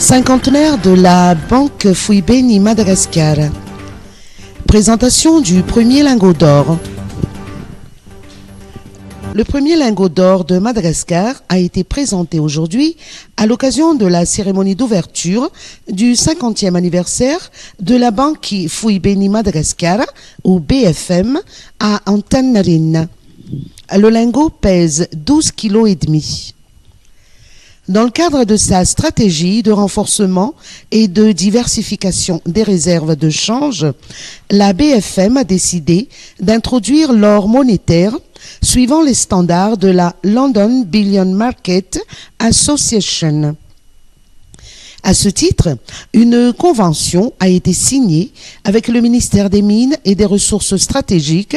Cinquantenaire de la Banque Fouibeni Madagascar. Présentation du premier lingot d'or. Le premier lingot d'or de Madagascar a été présenté aujourd'hui à l'occasion de la cérémonie d'ouverture du 50e anniversaire de la Banque Fouibeni Madagascar, ou BFM, à Antananarivo. Le lingot pèse 12,5 kg. Dans le cadre de sa stratégie de renforcement et de diversification des réserves de change, la BFM a décidé d'introduire l'or monétaire suivant les standards de la London Bullion Market Association. À ce titre, une convention a été signée avec le ministère des Mines et des Ressources stratégiques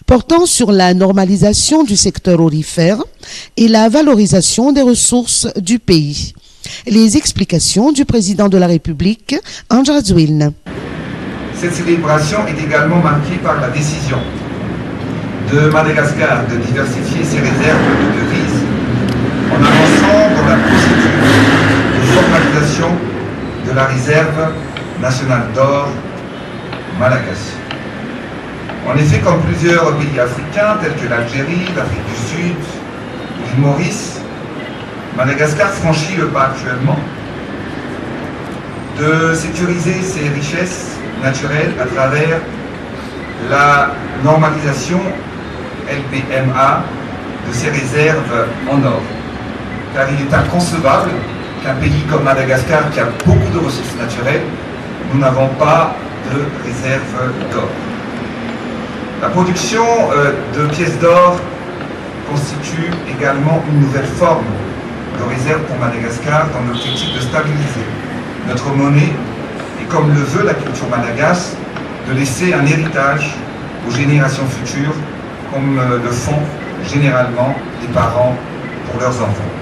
portant sur la normalisation du secteur aurifère et la valorisation des ressources du pays. Les explications du président de la République, André Zwilne. Cette célébration est également marquée par la décision de Madagascar de diversifier ses réserves de devises en avançant dans la procédure de formalisation de la réserve nationale d'or malagasy. En effet, comme plusieurs pays africains tels que l'Algérie, l'Afrique du Sud ou l'île Maurice, Madagascar franchit le pas actuellement de sécuriser ses richesses naturelles à travers la normalisation LBMA de ses réserves en or. Car il est inconcevable qu'un pays comme Madagascar, qui a beaucoup de ressources naturelles, nous n'avons pas de réserve d'or. La production de pièces d'or constitue également une nouvelle forme de réserve pour Madagascar dans l'objectif de stabiliser notre monnaie et, comme le veut la culture malagasse, de laisser un héritage aux générations futures, comme le font généralement les parents pour leurs enfants.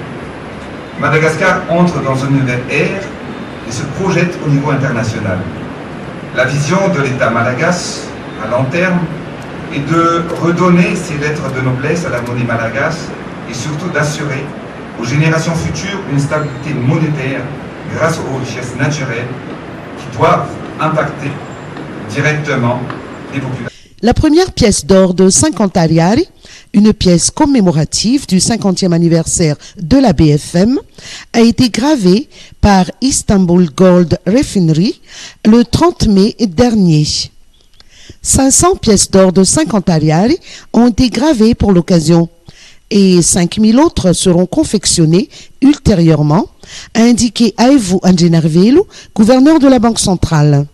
Madagascar entre dans une nouvelle ère et se projette au niveau international. La vision de l'État malagasse à long terme est de redonner ses lettres de noblesse à la monnaie malagasse et surtout d'assurer aux générations futures une stabilité monétaire grâce aux richesses naturelles qui doivent impacter directement les populations. La première pièce d'or de 50 ariary, une pièce commémorative du 50e anniversaire de la BFM, a été gravée par Istanbul Gold Refinery le 30 mai dernier. 500 pièces d'or de 50 ariary ont été gravées pour l'occasion et 5000 autres seront confectionnées ultérieurement, a indiqué Aivu Angenarvelu, gouverneur de la Banque centrale.